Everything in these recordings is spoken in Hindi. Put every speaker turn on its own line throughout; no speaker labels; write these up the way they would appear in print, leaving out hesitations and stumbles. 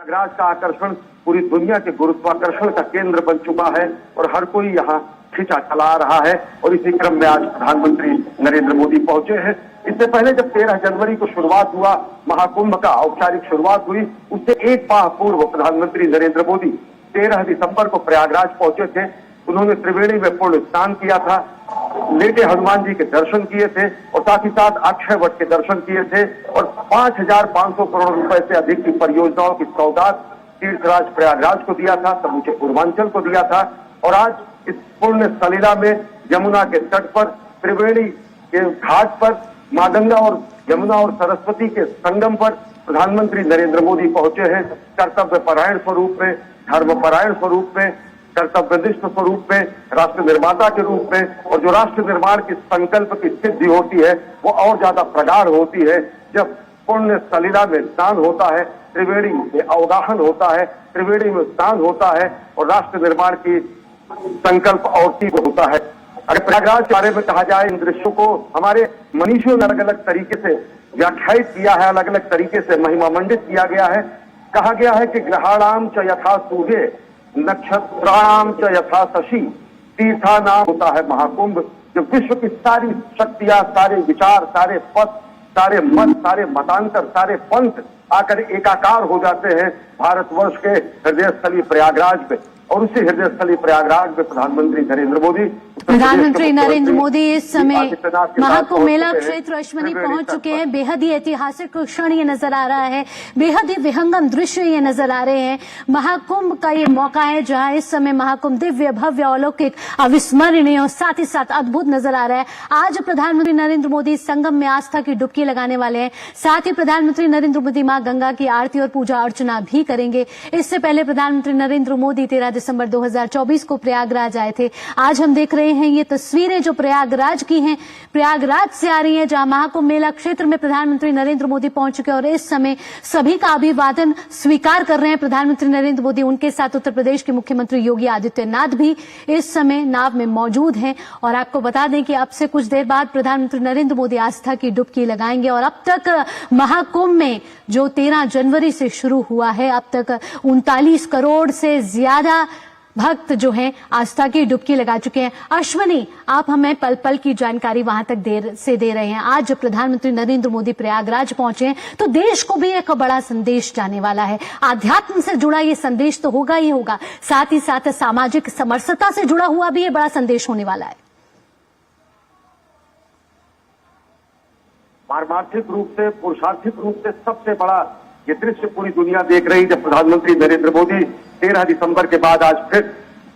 प्रयागराज का आकर्षण पूरी दुनिया के गुरुत्वाकर्षण का केंद्र बन चुका है और हर कोई यहाँ खींचा चला रहा है और इसी क्रम में आज प्रधानमंत्री नरेंद्र मोदी पहुंचे हैं। इससे पहले जब 13 जनवरी को शुरुआत हुआ, महाकुंभ का औपचारिक शुरुआत हुई, उससे एक माह पूर्व प्रधानमंत्री नरेंद्र मोदी 13 दिसंबर को प्रयागराज पहुंचे थे। उन्होंने त्रिवेणी में पूर्ण स्नान किया था, लेटे हनुमान जी के दर्शन किए थे और साथ ही साथ अक्षय वट के दर्शन किए थे और 5,500 करोड़ रुपए से अधिक की परियोजनाओं की सौगात तीर्थराज प्रयागराज को दिया था, समूचे पूर्वांचल को दिया था। और आज इस पुण्य सलीला में यमुना के तट पर, त्रिवेणी के घाट पर, मां गंगा और यमुना और सरस्वती के संगम पर प्रधानमंत्री नरेंद्र मोदी पहुंचे हैं। कर्तव्य परायण स्वरूप में, धर्मपरायण स्वरूप में, कर्तव्यनिष्ठ स्वरूप में, राष्ट्र निर्माता के रूप में। और जो राष्ट्र निर्माण की संकल्प की सिद्धि होती है वो और ज्यादा प्रगाढ़ होती है जब पुण्य सलीला में स्नान होता है, त्रिवेणी में अवगाहन होता है, त्रिवेणी में स्नान होता है और राष्ट्र निर्माण की संकल्प और तीव्र होता है। अगर प्रयागराज के बारे में कहा जाए, इन दृश्यों को हमारे मनीषियों ने अलग अलग तरीके से व्याख्यायित किया है, अलग अलग तरीके से महिमा मंडित किया गया है। कहा गया है कि ग्रहाणाम च यथा सूर्य, नक्षत्राणाम च यथा शशि, तीर्था नाम होता है महाकुंभ। जो विश्व की सारी शक्तियां, सारे विचार, सारे पथ, सारे मत, सारे मतांतर, सारे पंथ आकर एकाकार हो जाते हैं भारतवर्ष के हृदय स्थली प्रयागराज में। और उसी हृदय स्थली प्रयागराज में प्रधानमंत्री
नरेंद्र मोदी इस समय महाकुंभ मेला क्षेत्र अश्वनी पहुंच चुके हैं। बेहद ही ऐतिहासिक क्षण ये नजर आ रहा है, बेहद ही विहंगम दृश्य ये नजर आ रहे हैं। महाकुंभ का ये मौका है जहां इस समय महाकुंभ दिव्य, भव्य, अलौकिक, अविस्मरणीय और साथ ही साथ अद्भुत नजर आ रहा है। आज प्रधानमंत्री नरेंद्र मोदी संगम में आस्था की डुबकी लगाने वाले हैं। साथ ही प्रधानमंत्री नरेंद्र मोदी मां गंगा की आरती और पूजा अर्चना भी करेंगे। इससे पहले प्रधानमंत्री नरेंद्र मोदी 13 दिसंबर 2024 को प्रयागराज आए थे। आज हम देख रहे हैं ये तस्वीरें जो प्रयागराज की हैं, प्रयागराज से आ रही हैं, जहां महाकुंभ मेला क्षेत्र में प्रधानमंत्री नरेंद्र मोदी पहुंच चुके हैं और इस समय सभी का अभिवादन स्वीकार कर रहे हैं प्रधानमंत्री नरेंद्र मोदी। उनके साथ उत्तर प्रदेश के मुख्यमंत्री योगी आदित्यनाथ भी इस समय नाव में मौजूद हैं। और आपको बता दें कि अब से कुछ देर बाद प्रधानमंत्री नरेंद्र मोदी आस्था की डुबकी लगाएंगे। और अब तक महाकुंभ में जो 13 जनवरी से शुरू हुआ है, अब तक 39 करोड़ से ज्यादा भक्त जो हैं आस्था की डुबकी लगा चुके हैं। अश्वनी, आप हमें पल पल की जानकारी वहां तक देर से दे रहे हैं। आज जब प्रधानमंत्री नरेंद्र मोदी प्रयागराज पहुंचे हैं तो देश को भी एक बड़ा संदेश जाने वाला है। आध्यात्म से जुड़ा ये संदेश तो होगा ही होगा, साथ ही साथ सामाजिक समरसता से जुड़ा हुआ भी ये बड़ा संदेश होने वाला है।
पारमार्थिक रूप से, पुरुषार्थिक रूप से सबसे बड़ा ये दृश्य पूरी दुनिया देख रही जब प्रधानमंत्री नरेंद्र मोदी 13 दिसंबर के बाद आज फिर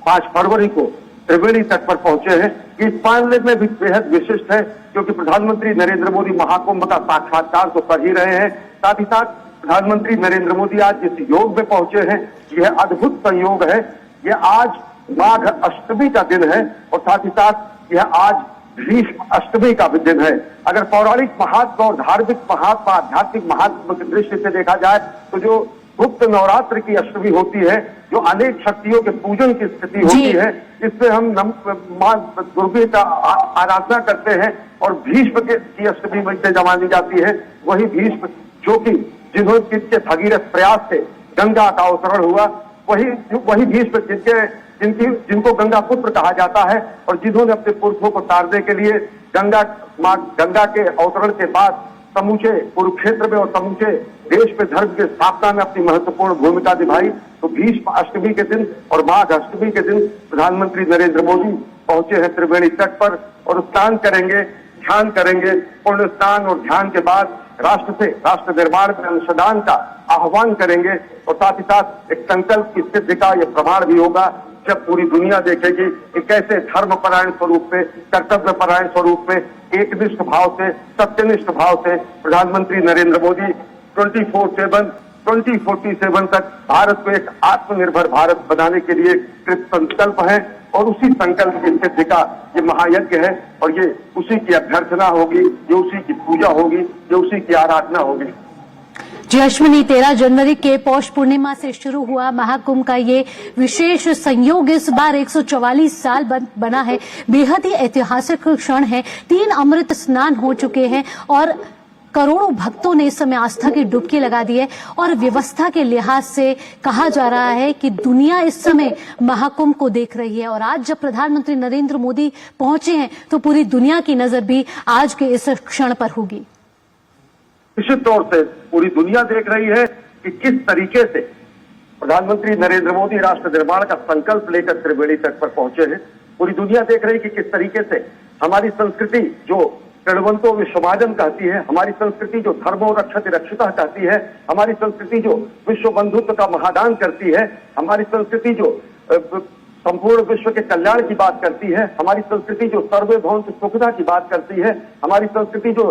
5 फरवरी को त्रिवेणी तट पर पहुंचे हैं। इस मामले में भी बेहद विशिष्ट है क्योंकि प्रधानमंत्री नरेंद्र मोदी महाकुंभ का साक्षात्कार तो कर ही रहे हैं, साथ ही साथ प्रधानमंत्री नरेंद्र मोदी आज जिस योग में पहुंचे हैं यह अद्भुत संयोग है। यह आज माघ अष्टमी का दिन है और साथ ही साथ यह आज भीष्म अष्टमी का भी दिन है। अगर पौराणिक महत्व और धार्मिक महत्व, आध्यात्मिक महत्व की दृष्टि से देखा जाए तो जो गुप्त नवरात्र की अष्टमी होती है, जो अनेक शक्तियों के पूजन की स्थिति होती है, इसमें हम मां दुर्गे का आराधना करते हैं और भीष्म की अष्टमी में मानी जाती है। वही भीष्म जो कि जिनके भगीरथ प्रयास से गंगा का अवतरण हुआ, वही भीष्म जिनको गंगा पुत्र कहा जाता है और जिन्होंने अपने पुरखों को तारने के लिए मां गंगा के अवतरण के बाद समूचे कुरुक्षेत्र में और समूचे देश में धर्म की स्थापना में अपनी महत्वपूर्ण भूमिका निभाई। तो भीष्म अष्टमी के दिन और माघ अष्टमी के दिन प्रधानमंत्री नरेंद्र मोदी पहुंचे हैं त्रिवेणी तट पर और स्नान करेंगे, ध्यान करेंगे। पुण्य स्नान और ध्यान के बाद राष्ट्र निर्माण में अंशदान का आह्वान करेंगे और साथ ही साथ एक संकल्प की सिद्धि का यह प्रमाण भी होगा जब पूरी दुनिया देखेगी कि कैसे धर्मपरायण स्वरूप में, कर्तव्य परायण स्वरूप में, एकनिष्ठ भाव से, सत्यनिष्ठ भाव से प्रधानमंत्री नरेंद्र मोदी 2047 तक भारत को एक आत्मनिर्भर भारत बनाने के लिए कृत संकल्प है। और उसी संकल्प की सिद्धि का ये महायज्ञ है और ये उसी की अभ्यर्थना होगी, ये उसी की पूजा होगी, ये उसी की आराधना होगी।
जी अश्विनी, 13 जनवरी के पौष पूर्णिमा से शुरू हुआ महाकुंभ का ये विशेष संयोग इस बार 144 साल बना है। बेहद ही ऐतिहासिक क्षण है। 3 अमृत स्नान हो चुके हैं और करोड़ों भक्तों ने इस समय आस्था की डुबकी लगा दी है और व्यवस्था के लिहाज से कहा जा रहा है कि दुनिया इस समय महाकुंभ को देख रही है। और आज जब प्रधानमंत्री नरेंद्र मोदी पहुंचे हैं तो पूरी दुनिया की नजर भी आज के इस क्षण पर होगी।
निश्चित तौर से पूरी दुनिया देख रही है कि किस तरीके से प्रधानमंत्री नरेंद्र मोदी राष्ट्र निर्माण का संकल्प लेकर त्रिवेणी तट पर पहुंचे हैं। पूरी दुनिया देख रही है कि किस तरीके से हमारी संस्कृति जो प्रणवंतो विश्वमाजन कहती है, हमारी संस्कृति जो धर्मो रक्षति रक्षिता कहती है, हमारी संस्कृति जो विश्व बंधुत्व का महादान करती है, हमारी संस्कृति जो संपूर्ण विश्व के कल्याण की बात करती है, हमारी संस्कृति जो सर्वे भवन्तु सुखदा की बात करती है, हमारी संस्कृति जो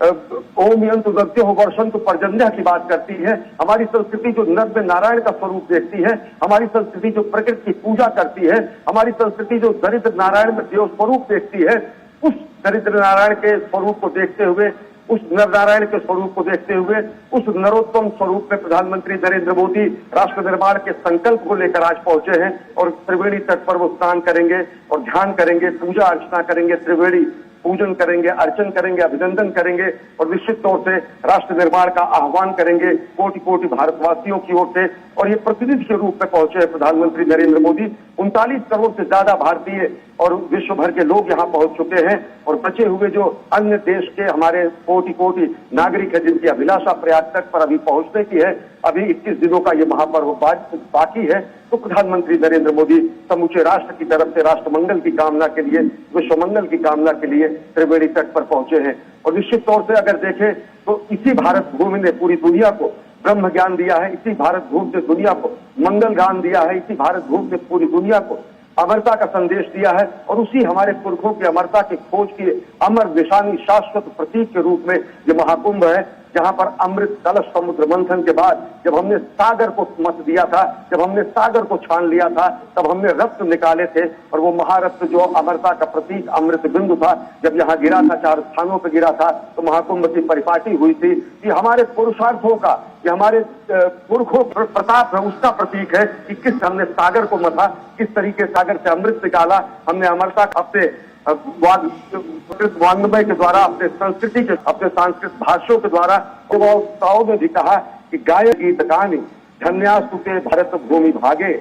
ओम यंतु दद्योः वर्षन्तु पर्जन्यः की बात करती है, हमारी संस्कृति जो नर में नारायण का स्वरूप देखती है, हमारी संस्कृति जो प्रकृति की पूजा करती है, हमारी संस्कृति जो दरिद्र नारायण में देव स्वरूप देखती है, उस दरिद्र नारायण के स्वरूप को देखते हुए, उस नर नारायण के स्वरूप को देखते हुए, उस नरोत्तम स्वरूप में प्रधानमंत्री नरेंद्र मोदी राष्ट्र निर्माण के संकल्प को लेकर आज पहुंचे हैं और त्रिवेणी तट पर वो स्नान करेंगे और ध्यान करेंगे, पूजा अर्चना करेंगे, त्रिवेणी पूजन करेंगे, अर्चन करेंगे, अभिनंदन करेंगे और निश्चित तौर से राष्ट्र निर्माण का आह्वान करेंगे कोटि कोटि भारतवासियों की ओर से। और ये प्रतिनिधि के रूप में पहुंचे हैं प्रधानमंत्री नरेंद्र मोदी। 39 करोड़ से ज्यादा भारतीय और विश्व भर के लोग यहाँ पहुंच चुके हैं और बचे हुए जो अन्य देश के हमारे कोटि कोटि नागरिक है जिनकी अभिलाषा प्रयाग तक पर अभी पहुंचने की है, अभी 21 दिनों का ये महापर्व बाकी है। तो प्रधानमंत्री नरेंद्र मोदी समूचे राष्ट्र की तरफ से राष्ट्र मंगल की कामना के लिए, विश्व मंगल की कामना के लिए त्रिवेणी तट पर पहुंचे हैं। और निश्चित तौर से अगर देखें तो इसी भारत भूमि ने पूरी दुनिया को ब्रह्म ज्ञान दिया है, इसी भारत भूमि ने दुनिया को मंगल ज्ञान दिया है, इसी भारत भूमि ने पूरी दुनिया को अमरता का संदेश दिया है और उसी हमारे पुरखों की अमरता की खोज की अमर निशानी शाश्वत प्रतीक के रूप में ये महाकुंभ है, जहां पर अमृत कलश समुद्र मंथन के बाद जब हमने सागर को मत दिया था, जब हमने सागर को छान लिया था, तब हमने रत्न निकाले थे और वो महारत्न जो अमरता का प्रतीक अमृत बिंदु था, जब यहाँ गिरा था, 4 स्थानों पर गिरा था, तो महाकुंभ की परिपाटी हुई थी। ये हमारे पुरुषार्थों का, ये हमारे पुरखों प्रताप है, उसका प्रतीक है कि किस हमने सागर को मथा, किस तरीके सागर से अमृत निकाला, हमने अमरता अपने वांग्मय के द्वारा, अपने संस्कृति के, अपने सांस्कृतिक भाषाओं के द्वारा उत्सवों में भी कहा कि गाय गीत गानी धन्यास्तु के भरत भूमि भागे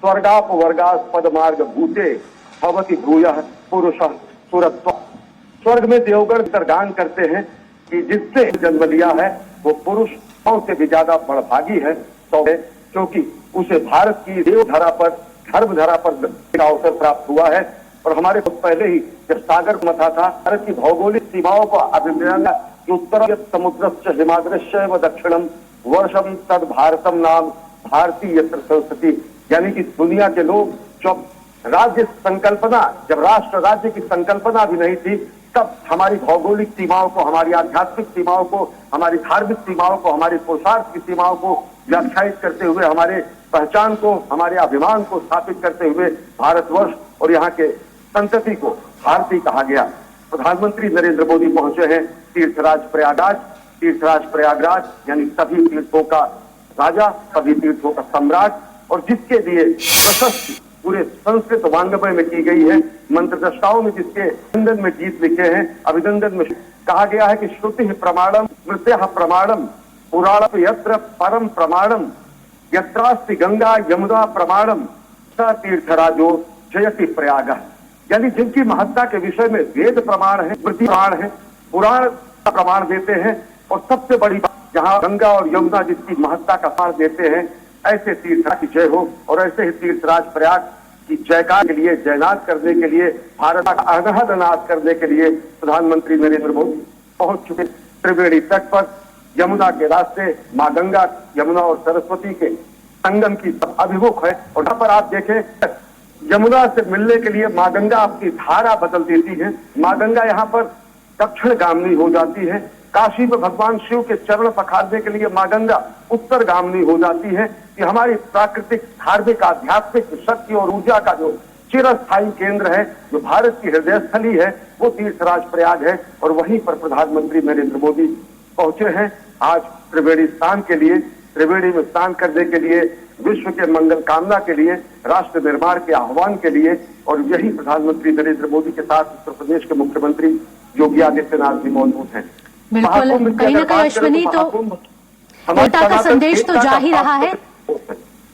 स्वर्गाप वर्गास पद मार्ग भूते भवति भूयः पुरुष सुरत्व। स्वर्ग में देवगण गान करते हैं कि जिससे जन्म लिया है वो पुरुष से भी ज्यादा बड़भागी है, तो क्योंकि उसे भारत की देवधरा पर, धर्मधरा पर अवसर प्राप्त हुआ है। और हमारे पहले ही जब सागर मथा था, भारत की भौगोलिक सीमाओं को अभिनंदन उत्तर समुद्र हिमाद्रश्य व दक्षिणम वर्षम तद भारतम नाम भारतीय संस्कृति, यानी कि दुनिया के लोग जब राज्य संकल्पना, जब राष्ट्र राज्य की संकल्पना भी नहीं थी, तब हमारी भौगोलिक सीमाओं को, हमारी आध्यात्मिक सीमाओं को, हमारी धार्मिक सीमाओं को, हमारी पुरुषार्थ की सीमाओं को व्याख्यायित करते हुए, हमारे पहचान को, हमारे अभिमान को स्थापित करते हुए भारतवर्ष और यहाँ के संतति को भारतीय कहा गया। प्रधानमंत्री नरेंद्र मोदी पहुंचे हैं तीर्थराज प्रयागराज। तीर्थराज प्रयागराज यानी सभी तीर्थों का राजा, सभी तीर्थों का सम्राट, और जिसके लिए प्रशस्ति पूरे संस्कृत वांग्मय में की गई है, मंत्र दृष्टाओं में जिसके अभिनंदन में गीत लिखे हैं, अभिनंदन में कहा गया है कि श्रुति प्रमाणम स्मृत्यः प्रमाणम पुराण यत्र परम प्रमाणम यत्रास्ति गंगा यमुना प्रमाणम स तीर्थराजो जयति प्रयागः। यानी जिनकी महत्ता के विषय में वेद प्रमाण है, स्मृति प्रमाण है, पुराण का प्रमाण देते हैं, और सबसे बड़ी बात जहाँ गंगा और यमुना जिसकी महत्ता का सार देते हैं, ऐसे तीर्थराज की जय हो। और ऐसे ही तीर्थराज प्रयाग की जयकार के लिए, जयनाद करने के लिए, भारत का अनहद नाद करने के लिए प्रधानमंत्री नरेंद्र मोदी पहुंच चुके त्रिवेणी तट पर। यमुना के रास्ते माँ गंगा, यमुना और सरस्वती के संगम की अभिमुख है, और यहाँ पर आप देखें यमुना से मिलने के लिए माँ गंगा अपनी धारा बदल देती है। माँ गंगा यहाँ पर दक्षिण गामिनी हो जाती है। काशी में भगवान शिव के चरण पखारने के लिए माँ गंगा उत्तर गामिनी हो जाती है। कि हमारी प्राकृतिक, धार्मिक, आध्यात्मिक शक्ति और ऊर्जा का जो चिरस्थायी केंद्र है, जो भारत की हृदय स्थली है, वो तीर्थराज प्रयाग है। और वहीं पर प्रधानमंत्री नरेंद्र मोदी पहुंचे हैं आज त्रिवेणी स्नान के लिए, त्रिवेणी में स्नान करने के लिए, विश्व के मंगल कामना के लिए, राष्ट्र निर्माण के आह्वान के लिए। और यही प्रधानमंत्री नरेंद्र मोदी के साथ उत्तर प्रदेश के मुख्यमंत्री योगी आदित्यनाथ जी मौजूद हैं।
बिल्कुल,
महाकुंभ की
कहीं ना
अगर
कहीं
बात करें
अश्विनी तो
महाकुंभ हमारे
एकता का
सनातन
संदेश तो
एकता
जा
का
ही रहा है।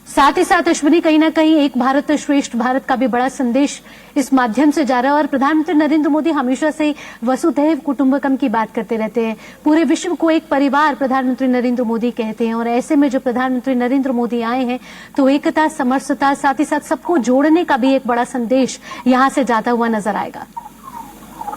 साथ ही साथ अश्विनी कहीं ना कहीं एक भारत श्रेष्ठ भारत का भी बड़ा संदेश इस माध्यम से जा रहा है और प्रधानमंत्री नरेंद्र मोदी हमेशा से वसुधैव कुटुंबकम की बात करते रहते हैं। पूरे विश्व को एक परिवार प्रधानमंत्री नरेंद्र मोदी कहते हैं और ऐसे में जो प्रधानमंत्री नरेंद्र मोदी आए हैं तो एकता, समरसता, साथ ही साथ सबको जोड़ने का भी एक बड़ा संदेश यहां से जाता हुआ नजर आएगा।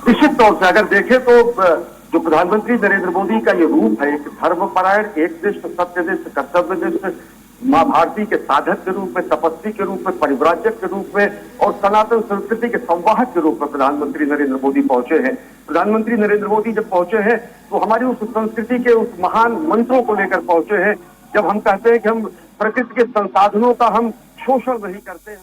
निश्चित तौर से अगर देखें तो जो प्रधानमंत्री नरेंद्र मोदी का ये रूप है, एक धर्मपरायण, एकनिष्ठ, सत्यनिष्ठ, कर्तव्यनिष्ठ, मां भारती के साधक के रूप में, तपस्वी के रूप में, परिव्राजक के रूप में और सनातन संस्कृति के संवाहक के रूप में प्रधानमंत्री नरेंद्र मोदी पहुंचे हैं। प्रधानमंत्री नरेंद्र मोदी जब पहुंचे हैं तो हमारी उस संस्कृति के उस महान मंत्रों को लेकर पहुंचे हैं। जब हम कहते हैं कि हम प्रकृति के संसाधनों का हम शोषण नहीं करते हैं।